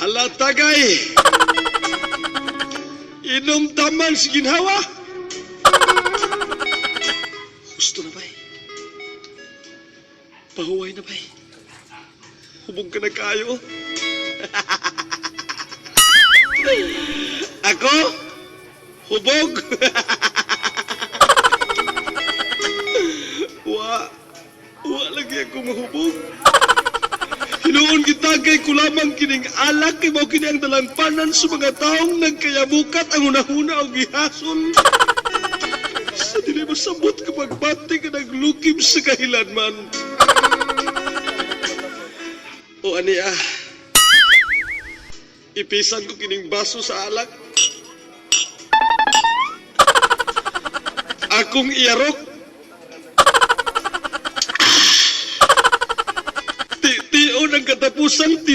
Hala, tagay! Inom taman si ginhawa! Gusto na ba'y? Pahuway na ba'y? Hubog ka na kayo? Ako? Hubog? Wa lagi ako mahubog. Hinuon gitagay ko lamang kining alak kay mao kini ang dalangpanan sa mga taong nagkayabukat ang hunahuna o gihasol. Sa dili masabot ka pagbati ka naglukim sa kahilanman. O aniya, ipisan ko kining baso sa alak. Akong iyarok. Tiyon ang katapusan,